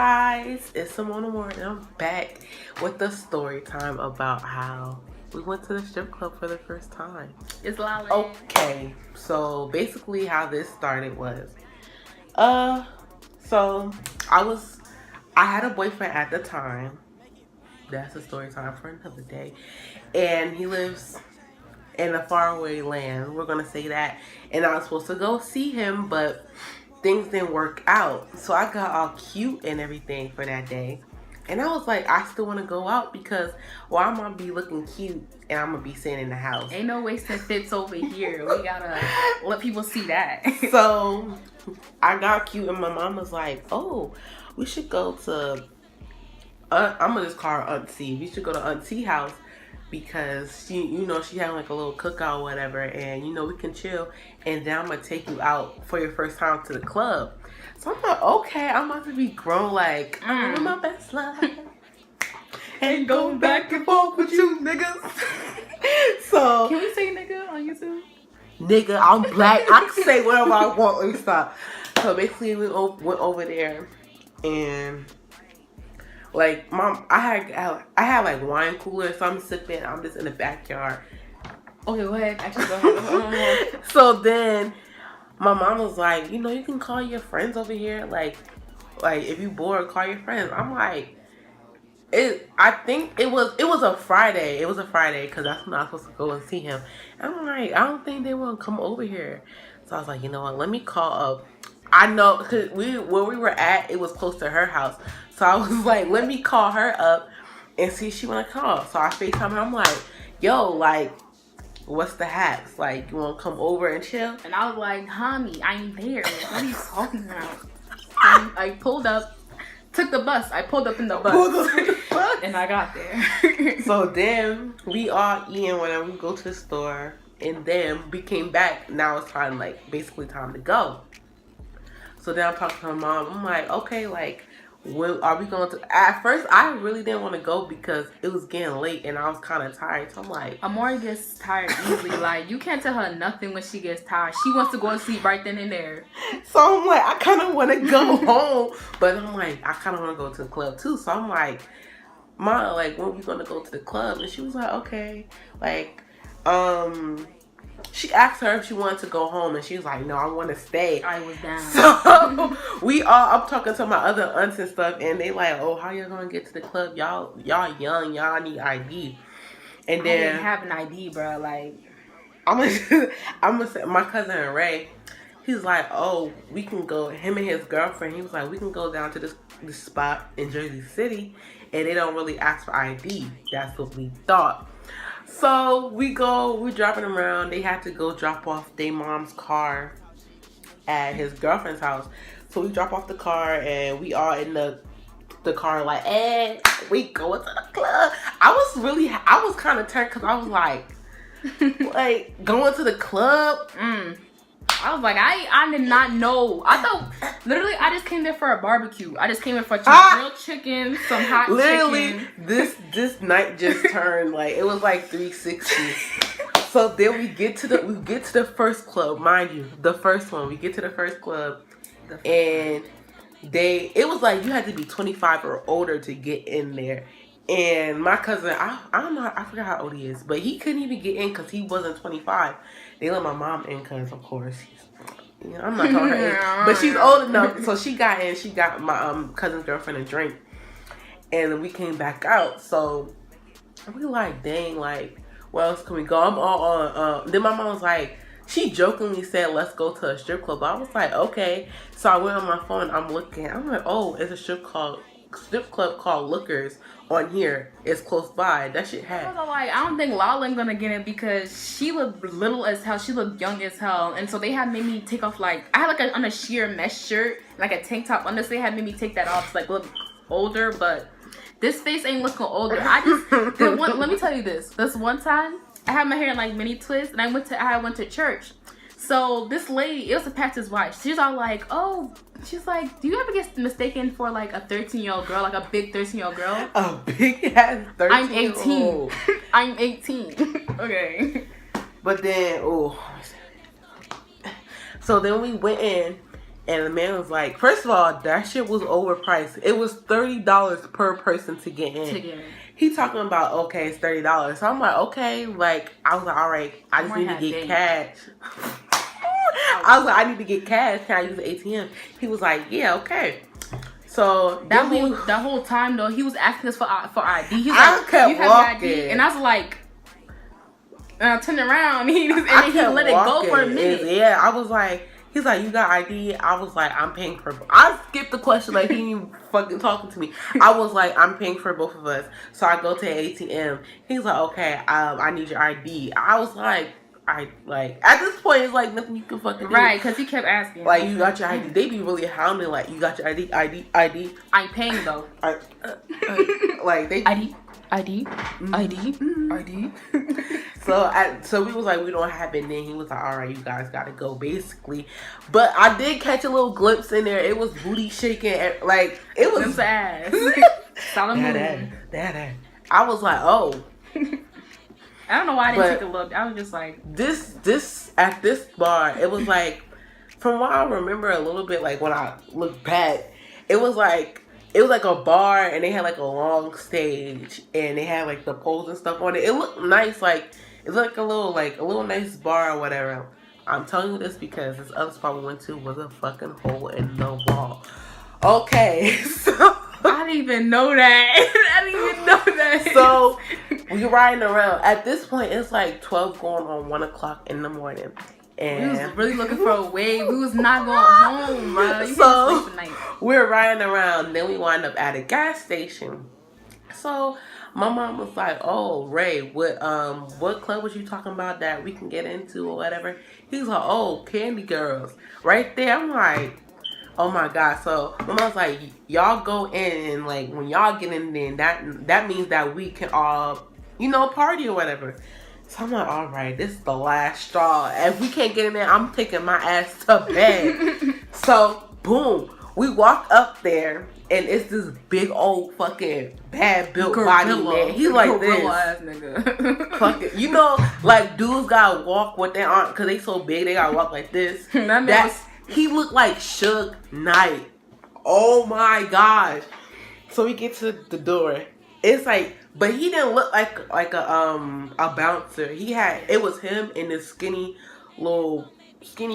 guys, it's Simona Moore and I'm back with the story time about how we went to the strip club for the first time. It's Lala. Okay, so basically how this started was, so I had a boyfriend at the time. That's a story time for another day. And he lives in a faraway land. We're gonna say that. And I was supposed to go see him, but things didn't work out. So I got all cute and everything for that day. And I was like, I still want to go out because, well, I'm going to be looking cute and I'm going to be sitting in the house. Ain't no wasting fits over here. We got to let people see that. So I got cute and my mom was like, oh, we should go to, I'm going to just call her Aunt C. We should go to Aunt C's house because she had like a little cookout or whatever, and we can chill, and then I'm gonna take you out for your first time to the club. So I'm like, okay, I'm about to be grown, like I'm living my best life and going back and forth with you niggas. So can we say nigga on YouTube? Nigga, I'm black, I can say whatever I want. Let me stop. So basically we went over there, and like, mom, I had like wine cooler, so I'm sipping. I'm just in the backyard. Okay, go ahead. Actually, go ahead. So then, my mom was like, you can call your friends over here. Like if you bored, call your friends. I'm like, I think it was a Friday. It was a Friday because that's when I was supposed to go and see him. And I'm like, I don't think they want to come over here. So I was like, you know what? Let me call up. I know, because where we were at, it was close to her house. So I was like, let me call her up and see if she want to call. So I FaceTime her. I'm like, yo, like, what's the hacks? Like, you want to come over and chill? And I was like, honey, I ain't there. What are you talking about? I pulled up, took the bus. I pulled up in the bus. And I got there. So then we all eating whenever we go to the store. And then we came back. Now it's time, like, basically time to go. So then I'm talking to my mom. I'm like, okay, like, when are we going to? At first, I really didn't want to go because it was getting late and I was kind of tired. So I'm like, Amore gets tired easily. Like, you can't tell her nothing when she gets tired. She wants to go to sleep right then and there. So I'm like, I kind of want to go home, but I'm like, I kind of want to go to the club too. So I'm like, Mom, like, when we going to go to the club? And she was like, okay, like, she asked her if she wanted to go home, and she was like, no, I want to stay. I was down. So I'm talking to my other aunts and stuff, and they like, oh, how y'all gonna get to the club? Y'all young, y'all need ID. And then I didn't have an ID, bro. Like, I'm gonna say, my cousin Ray, he's like, oh, we can go, him and his girlfriend, he was like, we can go down to this spot in Jersey City, and they don't really ask for ID. That's what we thought. So we dropping them around. They had to go drop off their mom's car at his girlfriend's house. So we drop off the car and we all in the car like, hey, we going to the club. I was kind of turned because I was like going to the club. I was like, I did not know. I thought, literally, I just came there for a barbecue. I just came in for some grilled chicken, some hot chicken. This night just turned, like, it was like 360. So then we get to the first club, mind you, the first one. We get to the first club, and it was like you had to be 25 or older to get in there. And my cousin, I don't know, I forgot how old he is, but he couldn't even get in because he wasn't 25. They let my mom in because, of course, I'm not telling her age, but she's old enough. So she got in. She got my cousin's girlfriend a drink, and then we came back out. So we like, dang, like, where else can we go? I'm all on. Then my mom was like, she jokingly said, let's go to a strip club. I was like, okay. So I went on my phone. I'm looking. I'm like, oh, it's a strip club called Lookers on here. It's close by. That shit had. I was like, I don't think Lala's gonna get it because she looked little as hell. She looked young as hell, and so they had made me take off, like, I had like on a sheer mesh shirt, like a tank top under. So they had made me take that off to like look older, but this face ain't looking older. Let me tell you this. This one time I had my hair in like mini twists, and I went to church. So this lady, it was a pastor's wife. She's all like, oh, she's like, do you ever get mistaken for like a 13-year-old girl, like a big 13-year-old girl? A big ass 13-year-old. I'm 18. I'm 18. Okay. But then, so then we went in, And the man was like, first of all, that shit was overpriced. It was $30 per person to get in. He talking about, okay, it's $30. So I'm like, okay. Like, I was like, all right, I just need to get cash. I was like, I need to get cash. Can I use the ATM? He was like, yeah, okay. So that whole time though, he was asking us for ID. He was I like, kept you have walking. your ID? And I was like, and I turned around and he let it go for a minute. Yeah, I was like, he's like, you got ID? I was like, I'm paying for both. I skipped the question like he ain't even fucking talking to me. I was like, I'm paying for both of us. So I go to ATM. He's like, okay, I need your ID. I was like, at this point, it's like nothing you can fucking do. Right, because he kept asking. Like, you got your ID. They be really hounding, like, you got your ID. I ain't paying, though. Like, they... ID. So we was like, we don't have it. Then he was like, all right, you guys gotta go, basically. But I did catch a little glimpse in there. It was booty shaking. Like, it was... Glimpse ass. Solid move. That. I was like, oh... I don't know why I didn't take a look. I was just like... This at this bar, it was like... From what I remember a little bit, like, when I look back, it was like a bar, and they had, like, a long stage, and they had, like, the poles and stuff on it. It looked nice, like... It looked like a little nice bar or whatever. I'm telling you this because this other spot we went to was a fucking hole in the wall. Okay, so... I didn't even know that. So, we riding around. At this point, it's like 12 going on 1 o'clock in the morning. And we was really looking for a wave. We was not going home, bro. So, we're riding around. Then we wind up at a gas station. So, my mom was like, oh, Ray, what club was you talking about that we can get into or whatever? He's like, oh, Candy Girls. Right there, I'm like... Oh my God. So my mom's like, y'all go in, and like when y'all get in there, that means that we can all, party or whatever. So I'm like, all right, this is the last straw. If we can't get in there, I'm taking my ass to bed. So boom, we walk up there, and it's this big old fucking bad built body man. He's like this. Ass nigga. Fucking, like dudes gotta walk with their arm because they so big. They gotta walk like this. He looked like Suge Knight. Oh my gosh. So we get to the door. It's like, but he didn't look like a bouncer. It was him and this skinny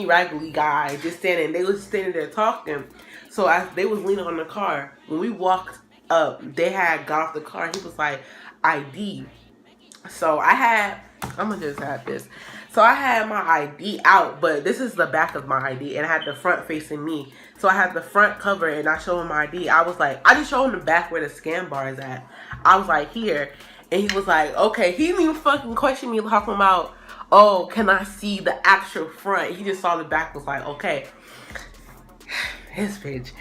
raggedy guy just standing. They was standing there talking. So as they was leaning on the car, when we walked up, they had got off the car. He was like, ID. So I'm gonna just have this. So I had my ID out, but this is the back of my ID, and I had the front facing me. So I had the front cover, and I showed him my ID. I was like, I just showed him the back where the scan bar is at. I was like, here. And he was like, okay. He didn't even fucking question me talking about, oh, can I see the actual front? He just saw the back, was like, okay. His bitch.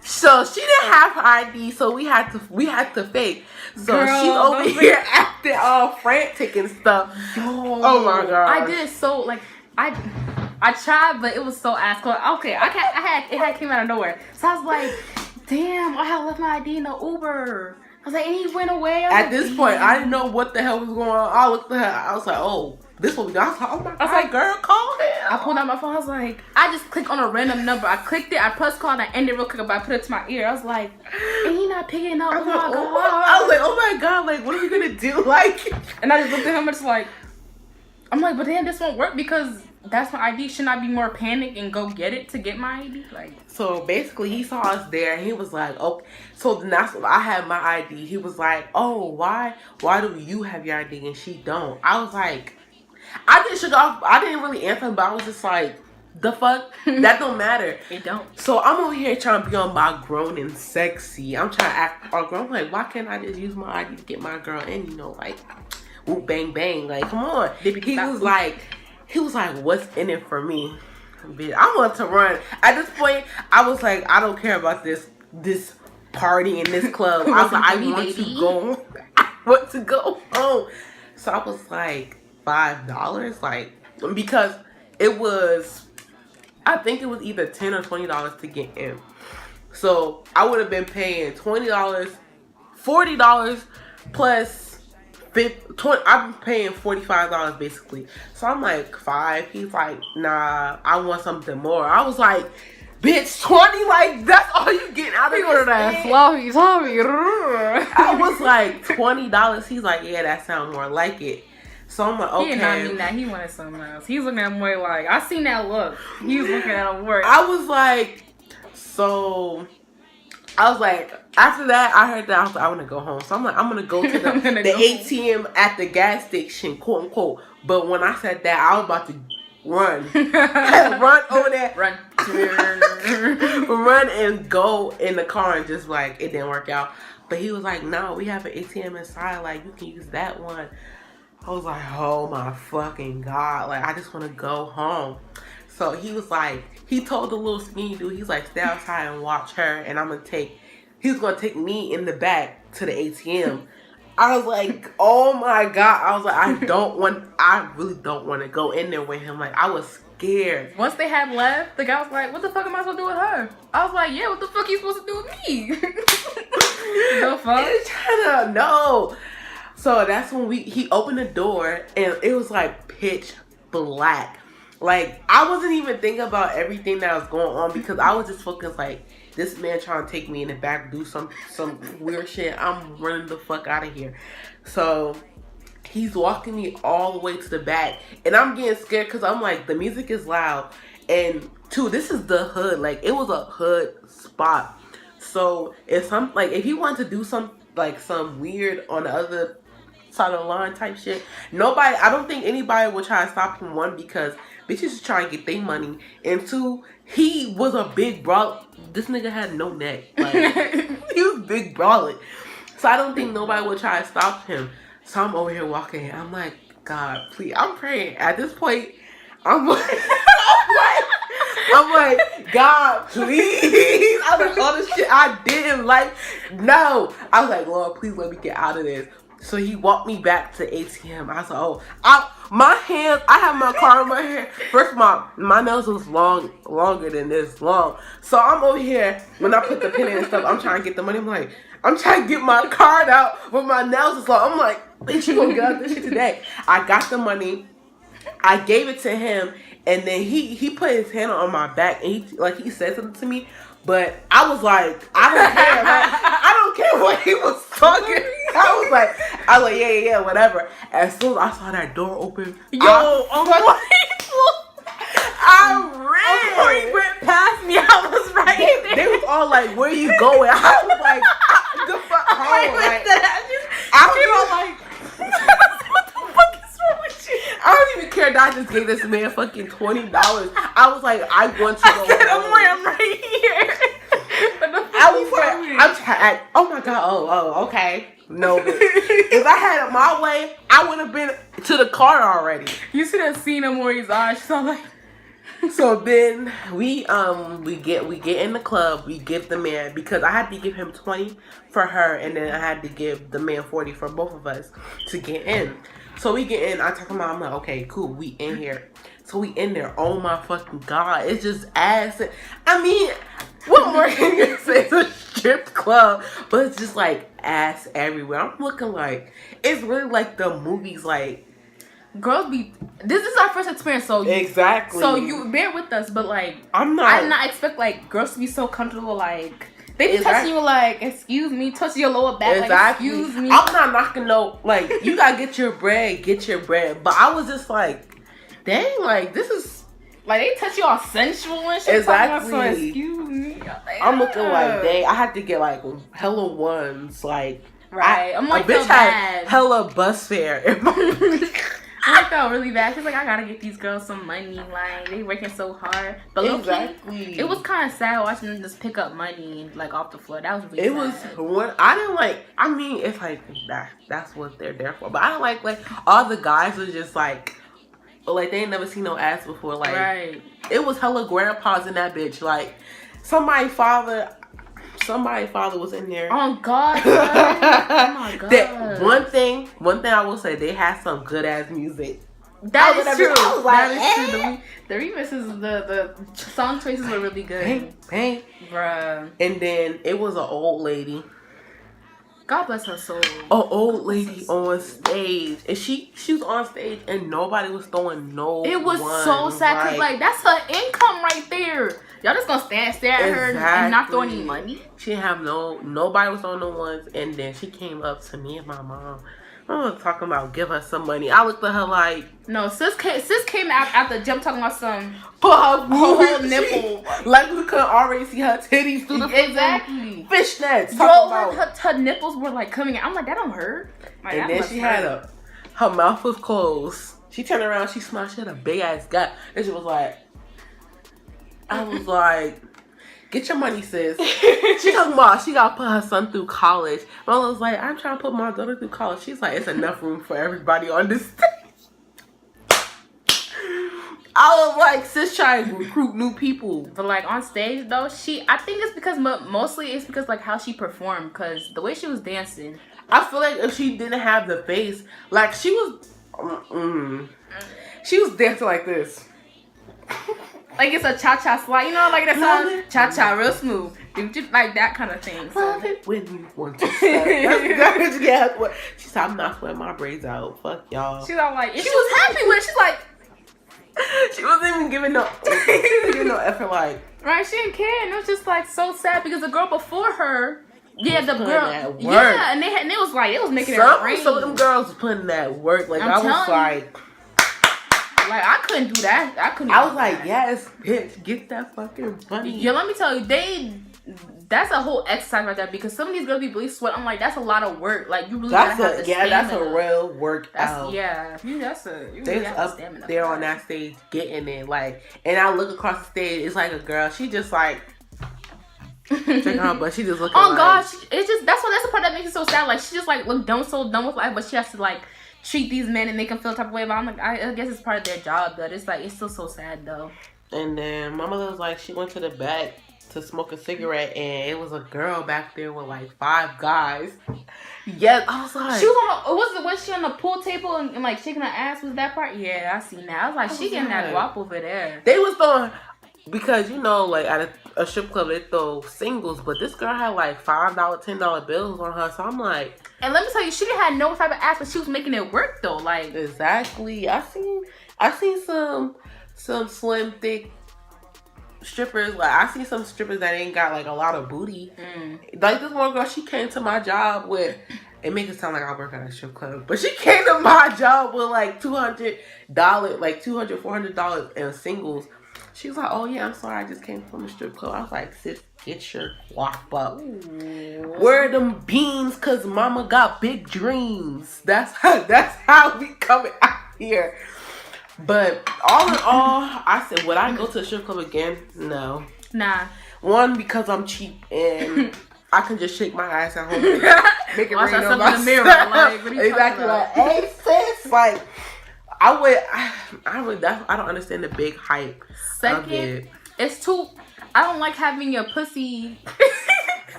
So she didn't have her ID, so we had to fake. So Girl, she's over here acting all frantic and stuff. Oh my God. I did so like I tried, but it was so ass cold. Okay, it had came out of nowhere. So I was like, damn, I had left my ID in the Uber. I was like, and he went away. At this point, I didn't know what the hell was going on. I looked at her. I was like, oh, this what we got. I was like, oh my God, I was like, girl, call him. I pulled out my phone. I was like, I just clicked on a random number. I clicked it. I pressed call and I ended real quick, but I put it to my ear. I was like, and he not picking up. Oh my God. I was like, oh my God, like, what are we gonna do? Like, and I just looked at him and just like, I'm like, but damn, this won't work because that's my ID. Shouldn't I be more panicked and go get it to get my ID? Like, so basically, he saw us there and he was like, okay. So then that's when I had my ID. He was like, oh, why do you have your ID and she don't? I was like, I didn't shook off. I didn't really answer him, but I was just like, the fuck? That don't matter. It don't. So I'm over here trying to be on my grown and sexy. I'm trying to act all grown. I'm like, why can't I just use my ID to get my girl in? Like, whoop, bang, bang. Like, come on. He was like, what's in it for me? Bitch, I want to run. At this point, I was like, I don't care about this party in this club. I was like, I want to go. I want to go home. So I was like, $5, like, because it was, I think it was either $10 or $20 to get in. So I would have been paying $20, $40 plus I'm paying $45 basically. So I'm like, $5. He's like, nah, I want something more. I was like, bitch, 20, like, that's all you get out of ordered that sloppy. I was like, $20. He's like, yeah, that sounds more like it. So I'm like, okay. He did not mean that. He wanted something else. He was looking at me like, I seen that look. He was looking at him work. I was like, so, I was like, after that, I heard that, I was like, I want to go home. So I'm like, I'm going to go to the ATM at the gas station, quote unquote. But when I said that, I was about to run. Run over there. Run. Run and go in the car and just like, it didn't work out. But he was like, no, we have an ATM inside. Like, you can use that one. I was like, oh my fucking God. Like, I just want to go home. So he was like, he told the little skinny dude, he's like, stay outside and watch her. And he's going to take me in the back to the ATM. I was like, oh my God. I was like, I really don't want to go in there with him. Like, I was scared. Once they had left, the guy was like, what the fuck am I supposed to do with her? I was like, yeah, what the fuck are you supposed to do with me? The fuck? No. So that's when he opened the door and it was like pitch black. Like, I wasn't even thinking about everything that was going on because I was just focused like, this man trying to take me in the back, do some weird shit. I'm running the fuck out of here. So he's walking me all the way to the back. And I'm getting scared because I'm like, the music is loud. And two, this is the hood. Like, it was a hood spot. So if he wanted to do some weird on the other side of the line type shit, I don't think anybody would try to stop him. One, because bitches is trying to get their money. And two, he was a big brawler. This nigga had no neck. Like, he was big brawling. So I don't think nobody would try to stop him. So I'm over here walking. I'm like, God, please. I'm praying. At this point, I'm like, God, please. I was like, all this shit I didn't like. No. I was like, Lord, please let me get out of this. So he walked me back to ATM. I was like, oh, my hands, I have my car in my hair. First of all, my nails was longer than this long. So I'm over here, when I put the pin in and stuff, I'm trying to get the money. I'm trying to get my card out, but my nails is long. I'm like, bitch, you gonna get out this shit today. I got the money. I gave it to him. And then he put his hand on my back and he said something to me. But I was like, I don't care. I don't care what he was talking. I was like, yeah, whatever. As soon as I saw that door open, I ran. Before he went past me, I was right there. They was all like, where you going? I was like, the fuck home. I don't even care that I just gave this man fucking $20. I was like, I want to go home. I'm right here. I was like, I'm tired. Oh my God. Oh, okay. No, but if I had it my way, I would have been to the car already. You should have seen him where he's on. So like, so then we get in the club. We give the man, because I had to give him 20 for her, and then I had to give the man 40 for both of us to get in. So we get in. I talk about. I'm like, okay, cool. We in here. So we in there. Oh my fucking God! It's just ass. I mean, what more can you say? It's a strip club, but it's just like ass everywhere. I'm looking like it's really like the movies. Like, girls be. This is our first experience, so exactly. So you bear with us, but like, I did not expect like girls to be so comfortable. Like, they be touching you like, excuse me, touch your lower back. Exactly. Like, excuse me. I'm not knocking no. Like, you gotta get your bread. But I was just like, dang, like this is. Like, they touch you all sensual and shit. Exactly. So, excuse me. I'm looking like, dang, I had to get like hella ones. Like, right. I'm like, a bitch had hella bus fare. I felt really bad. She's like, I gotta get these girls some money. Like, they working so hard. But exactly. It was kind of sad watching them just pick up money like off the floor. That was really sad. I didn't like. I mean, it's like that's what they're there for. But I don't like all the guys was just like they ain't never seen no ass before. Like, right. It was hella grandpas in that bitch. Like, somebody's father was in there. Oh God. Oh my God. That one thing I will say, they had some good ass music. That is true. That is true. The remixes, the song choices were really good. Bang. Bruh. And then it was an old lady. God bless her soul. An old lady on stage. And she was on stage and nobody was throwing no. It was so sad because like that's her income right there. Y'all just gonna stare at her and not throw any money? She didn't have nobody was on the ones, and then she came up to me and my mom. I was talking about give her some money. I looked at her like, no, sis came out after jump talking about some put her whole nipple. Like we could already see her titties through the exactly fishnets. Bro, her nipples were like coming out. I'm like, that don't hurt. Like, and then she had her mouth was closed. She turned around, she smiled, she had a big ass gut. And she was like, I was like, get your money, sis. She talking about she gotta put her son through college. Mama was like, I'm trying to put my daughter through college. She's like, it's enough room for everybody on this stage. I was like, sis trying to recruit new people. But like on stage though, I think it's because mostly it's because like how she performed, because the way she was dancing. I feel like if she didn't have the face, like she was dancing like this. Like it's a cha-cha slide, you know, like that song, cha-cha, real smooth, like that kind of thing. Love it when you want to start. She said, I'm not sweating my braids out. Fuck y'all. She's all like, she was happy with it. She's like, she wasn't even giving no effort, like. Right, she didn't care, and it was just like so sad because the girl before her, yeah, the girl, yeah, and they was like, it was making it rain. Some of them girls was putting that work, like I was like. Like, I couldn't do that. I was like, yes, bitch, get that fucking money. Yeah, let me tell you, that's a whole exercise right there, because some of these girls be really sweat. I'm like, that's a lot of work. Like, you really gotta have the stamina. That's a real workout. They up stamina there on that stage getting it, like, and I look across the stage, it's like a girl, she just like, checking her butt, she just looking oh gosh, it's just, that's the part that makes it so sad. Like, she just like look so done with life, but she has to like, treat these men and make them feel the type of way. But I'm like, I guess it's part of their job, but it's like, it's still so sad though. And then my mother was like, she went to the back to smoke a cigarette, and it was a girl back there with like 5 guys. Yes, I was like, she was she on the pool table and like shaking her ass? Was that part? Yeah, I seen that. I was like, she getting that guap over there. They was throwing, because you know, like at a strip club they throw singles, but this girl had like $5, $10 bills on her. So I'm like, and let me tell you, she didn't have no type of ass, but she was making it work though. Like, exactly. I seen some slim thick strippers. Like, I see some strippers that ain't got like a lot of booty. Like this one girl, she came to my job with, it makes it sound like I work at a strip club, but she came to my job with like $200, like $200, $400 in singles. She was like, oh yeah, I'm sorry, I just came from a strip club. I was like, sis, get your guap up. Where are them beans? Cause mama got big dreams. That's how we coming out here. But all in all, I said, would I go to a strip club again? No. Nah. One, because I'm cheap and I can just shake my ass at home and make it rain on myself. In the mirror. Like, what are you exactly. Like, hey sis, like, I don't understand the big hype. Second, it's too, I don't like having your pussy like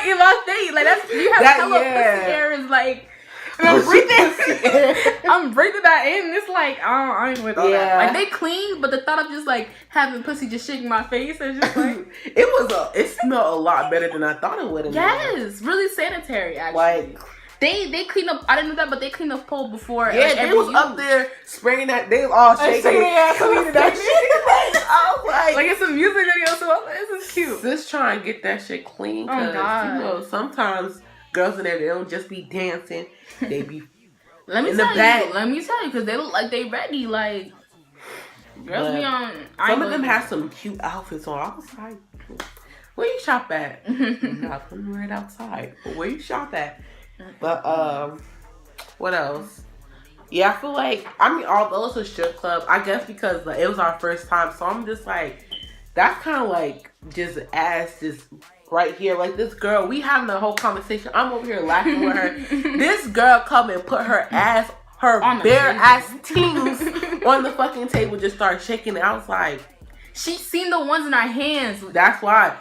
in my face. Like, that's, you have hella pussy air is like, and I'm breathing that in. It's like, I ain't with all that. Like, they clean, but the thought of just like having pussy just shaking my face is just like, it smelled a lot better than I thought it would. Yes, really sanitary actually. Like, They clean up. I didn't know that, but they cleaned up pole before. Yeah, they was up there spraying that. They was all shaking cleaning that shit. I was like it's a music video, so this is cute. Just try and get that shit clean. Oh God! You know, sometimes girls in there, they don't just be dancing. They be Let me tell you, because they look like they ready. Like, girls be on. Some of them have some cute outfits on. I was like, where you shop at? Not from right outside. But where you shop at? But what else? Yeah, I feel like, I mean, although it's a strip club, I guess because like, it was our first time, so I'm just like, that's kind of like just ass just right here. Like this girl, we having a whole conversation. I'm over here laughing with her. This girl come and put her ass, her bare ass teens on the fucking table, just start shaking it. I was like, she seen the ones in our hands. That's why.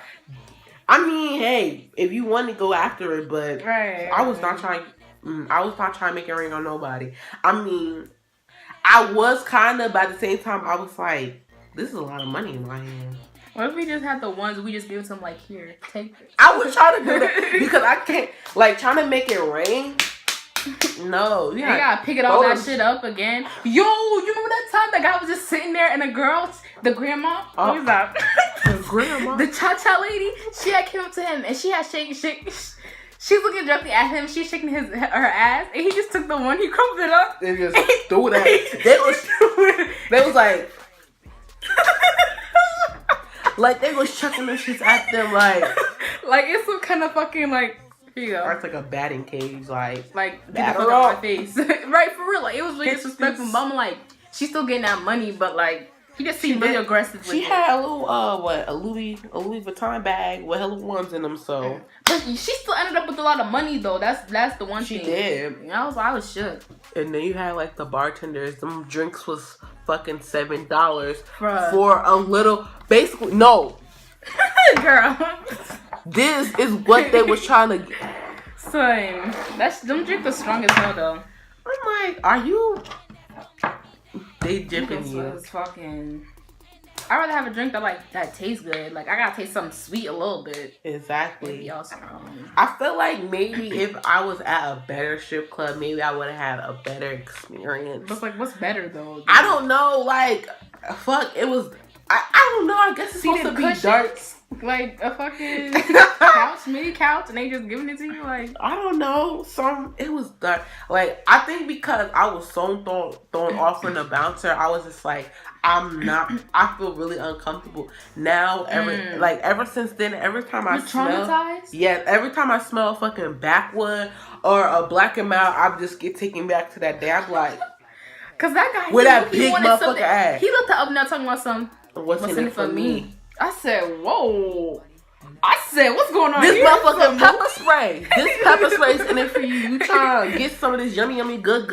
I mean, hey, if you want to go after it, but I was not trying to make it rain on nobody. I mean, I was kind of, but at the same time, I was like, this is a lot of money in my hand. What if we just had the ones we just give them like, here, take it? I was trying to do that because I can't, like, trying to make it rain. No, you gotta pick it all that shit up again. Yo, you remember that time that guy was just sitting there and a girl, the grandma, what was that? The grandma, the cha-cha lady, she had came up to him and she had shake. She's looking directly at him. She's shaking her ass, and he just took the one. He crumpled it up and just threw that. They was like. Like they was chucking them shits at them like it's some kind of fucking like here you go. Or it's like a batting cage like get the fuck out of my face. Right, for real. Like it was really disrespectful. But I'm like, she's still getting that money, but like he just seemed really aggressive with She had a little a Louis Vuitton bag with hella ones in them, so but she still ended up with a lot of money though. That's the one thing. She did. You know, I was shook. And then you had like the bartenders, them drinks was fucking $7 for a little basically no. Girl. This is what they was trying to get. Son, them drinks was strong as hell though. I'm like, are you they dipping you? It's fucking I'd rather have a drink that tastes good. Like I gotta taste something sweet a little bit. Exactly. Maybe also, I feel like maybe if I was at a better strip club, maybe I would have had a better experience. But like, what's better though? I don't know. Like, fuck, it was. I don't know. I guess it's supposed to be dark. Like a fucking couch, mini couch, and they just giving it to you. Like I don't know. It was dark. Like I think because I was so thrown off from the bouncer, I was just like. I feel really uncomfortable now. Ever since then, every time I smell, every time I smell fucking backwood or a Black and Mild, I just get taken back to that day. I'm like, cause that guy with that big motherfucker ass. He looked up now talking about some. What's in it for me? I said, whoa. I said, what's going on this here? Motherfucking pepper spray. This pepper spray's in it for you. You trying to get some of this yummy, good.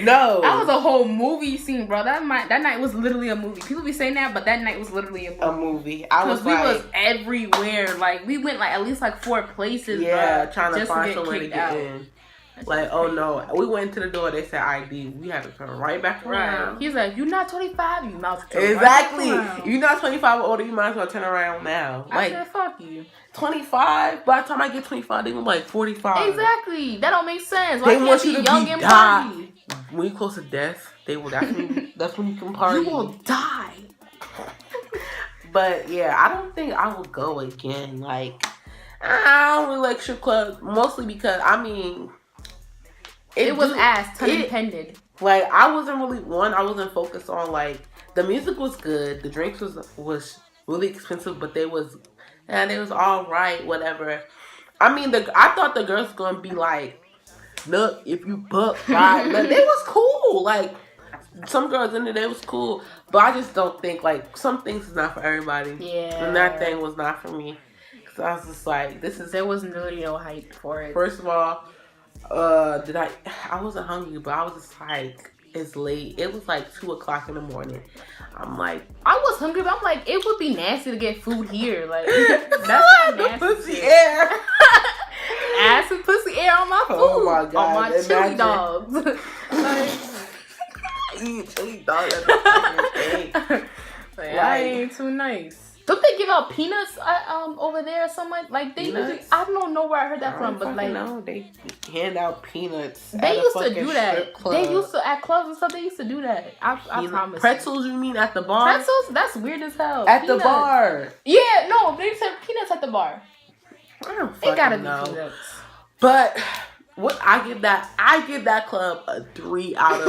No. That was a whole movie scene, bro. That night was literally a movie. People be saying that, but that night was literally a movie. I was like... we was everywhere. Like, we went at least 4 places, yeah, trying to find somewhere to get in. Like, oh no. We went to the door, they said ID. We had to turn right back around. Right. He's like, you're not 25, you might turn exactly. Right back around. You're not 25 or older, you might as well turn around now. I said, fuck you. 25? By the time I get 25, they gonna be 45. Exactly. That don't make sense. Why they want you to young and party? When you close to death, that's when you can party. You will die. But yeah, I don't think I will go again. Like, I don't really like strip clubs, mostly because it was ass, ton intended. Like, I wasn't focused on, like, the music was good, the drinks was really expensive, but they was all right, whatever. I thought the girls gonna be like, look, if you book, right? Like, they was cool. Like, some girls in there, they was cool, but I just don't think, like, some things is not for everybody. Yeah. And that thing was not for me. So I was just like, there was really no hype for it. First of all, I wasn't hungry, but I was just like, it's late. It was like 2:00 in the morning. I'm like, I was hungry, but I'm like, it would be nasty to get food here. Like, that's not nasty. Pussy air. Ass and pussy air on my food. Oh my God. On my chili dogs. Like, eat chili dogs at the like, I ain't too nice. Don't they give out peanuts over there or something? Like they usually, I don't know where I heard that from, but like no, they hand out peanuts. They used to do that. They used to at clubs and stuff. They used to do that. I promise. Pretzels, you mean at the bar? Pretzels? That's weird as hell. At the bar? Yeah, no, they said peanuts at the bar. I don't fucking gotta be peanuts. But what I give that club a 3 out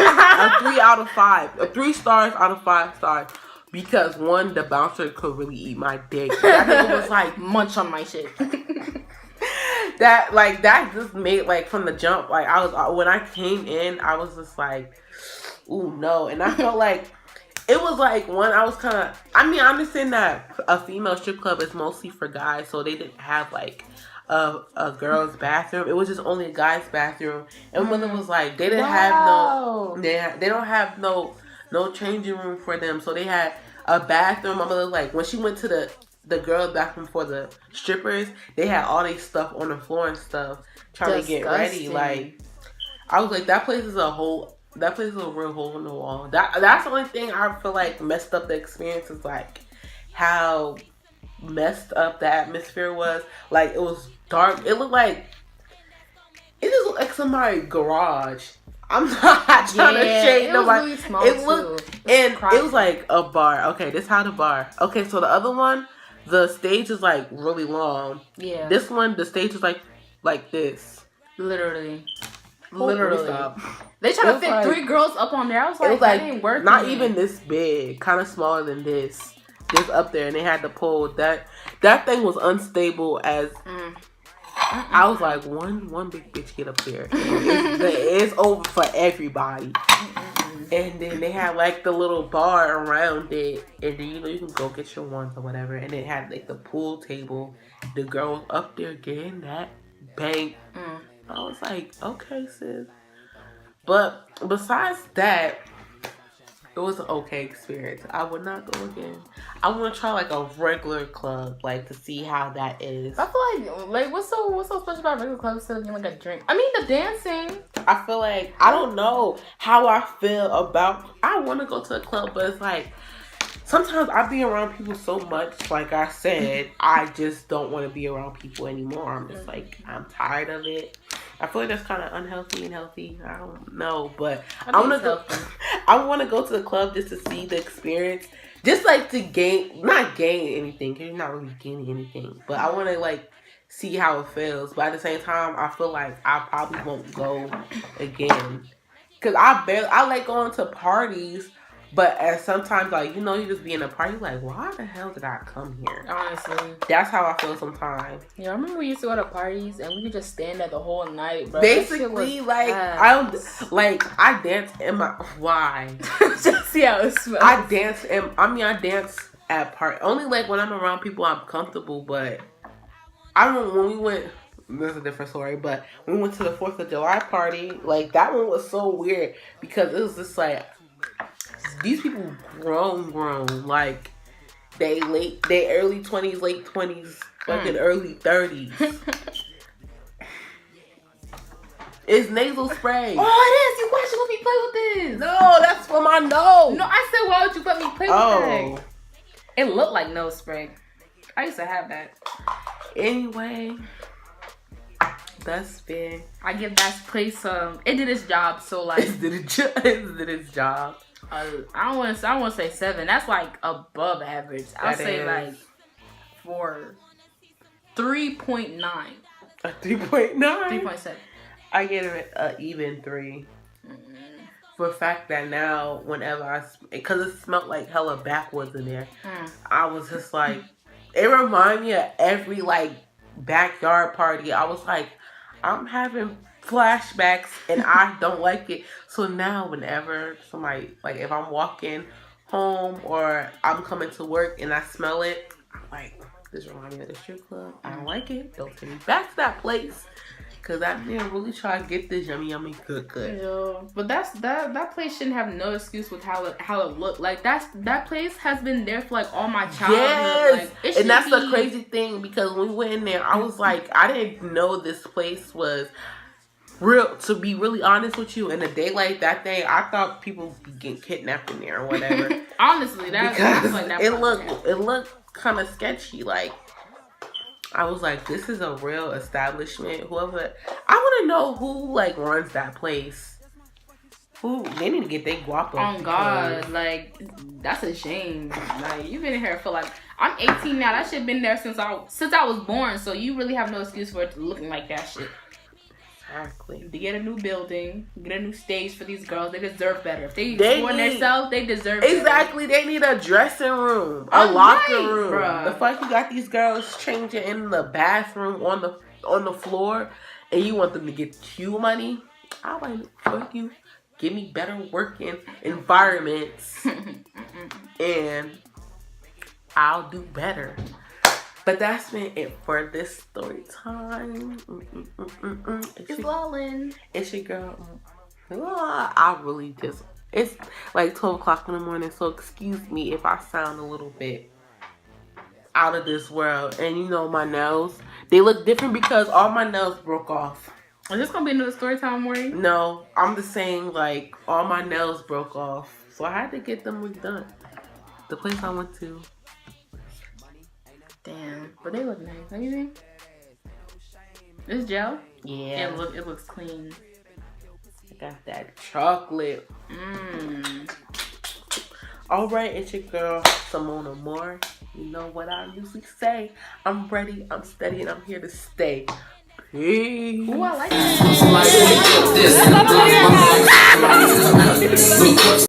of 5, a 3 stars out of 5 stars. Because one, the bouncer could really eat my dick. That nigga was like, munch on my shit. that just made, like, from the jump, like, when I came in, I was just like, ooh, no. And I felt like, it was like, I was kind of, I understand that a female strip club is mostly for guys, so they didn't have, like, a girl's bathroom. It was just only a guy's bathroom. And when it was like, they didn't have they don't have no changing room for them, so they had a bathroom. My mother, like, when she went to the girls' bathroom for the strippers, they had all their stuff on the floor and stuff, trying to get ready. Like, I was like, that place is a real hole in the wall. That's the only thing I feel like messed up the experience, is like how messed up the atmosphere was. Like, it was dark. It looked like looked like somebody's garage. I'm not trying to shade nobody. Really small it looked, too. and it was like a bar. Okay, this how the bar. Okay, so the other one, the stage is like really long. Yeah. This one, the stage is like this. Literally. Stop. They try to fit like, 3 girls up on there. I was It like, was that like ain't working. not even this big, kind of smaller than this. Just up there, and they had to pull that. That thing was unstable as. I was like, one big bitch get up there. It's over for everybody. And then they had like the little bar around it, and then you can go get your ones or whatever. And it had like the pool table. The girl was up there getting that bank. I was like, okay, sis. But besides that, it was an okay experience. I would not go again. I want to try like a regular club, like to see how that is. I feel like what's so special about regular clubs instead of getting like a drink? I mean, the dancing. I feel like I don't know how I feel about. I want to go to a club, but it's like sometimes I be around people so much. Like I said, I just don't want to be around people anymore. I'm just like I'm tired of it. I feel like that's kind of unhealthy and healthy. I don't know, but I want to go. I want to go to the club just to see the experience, just like to not gain anything because you're not really gaining anything. But I want to like see how it feels. But at the same time, I feel like I probably won't go again because I like going to parties. But as sometimes, like, you just be in a party, like, why the hell did I come here? Honestly. That's how I feel sometimes. Yeah, I remember we used to go to parties and we could just stand there the whole night, bro. Basically, like, I dance in my... Why? Just see how it smells. I dance at parties. Only, like, when I'm around people, I'm comfortable, but... I remember when we went... This is a different story, but when we went to the 4th of July party, like, that one was so weird because it was just, like... These people grown, like they early 20s, late 20s, fucking early 30s. It's nasal spray. Oh, it is. You let me play with this. No, that's for my nose. No, I said, why would you let me play with that? It looked like nose spray. I used to have that. Anyway, that's been. I give that place it did its job. So like, it did its job. I don't want to say 7. That's like above average. I'll say like 3.9. A 3.9. 3.7. I give it an even 3. For the fact that now, whenever because it smelled like hella backwoods in there, I was just like, it reminded me of every like backyard party. I was like, I'm having flashbacks and I don't like it. So now whenever somebody, like if I'm walking home or I'm coming to work and I smell it, I'm like, this reminds me of the strip club. I don't like it. Don't take me back to that place. Cause I didn't really try to get this yummy good. Yeah, but that place shouldn't have no excuse with how it looked. Like that place has been there for like all my childhood. Yes, like, and that's the crazy thing because when we went in there, I was like, I didn't know this place was real. To be really honest with you, in a day like that day, I thought people would be getting kidnapped in there or whatever. Honestly, because it looked kind of sketchy. Like I was like, this is a real establishment. Whoever, I want to know who like runs that place. Who they need to get their guap up. Oh God, like that's a shame. Like you've been in here for like I'm 18 now. That shit been there since I was born. So you really have no excuse for it looking like that shit. Exactly. To get a new building, get a new stage for these girls, they deserve better. If they support themselves, they deserve better. Exactly. They need a dressing room, a locker room. Bruh. The fuck you got these girls changing in the bathroom on the floor, and you want them to get you money? I like fuck you. Give me better working environments, and I'll do better. But that's been it for this story time. It's Lolin. It's your girl. I really just... It's like 12 o'clock in the morning, so excuse me if I sound a little bit out of this world. And you know my nails, they look different because all my nails broke off. Is this going to be another story time, Maury? No, I'm just saying like all my nails broke off. So I had to get them redone. The place I went to... Damn, but they look nice. What do you think? This gel? Yeah. It looks clean. I got that chocolate. All right, it's your girl, Simona Moore. You know what I usually say. I'm ready, I'm steady, and I'm here to stay. Peace. Ooh, I like that.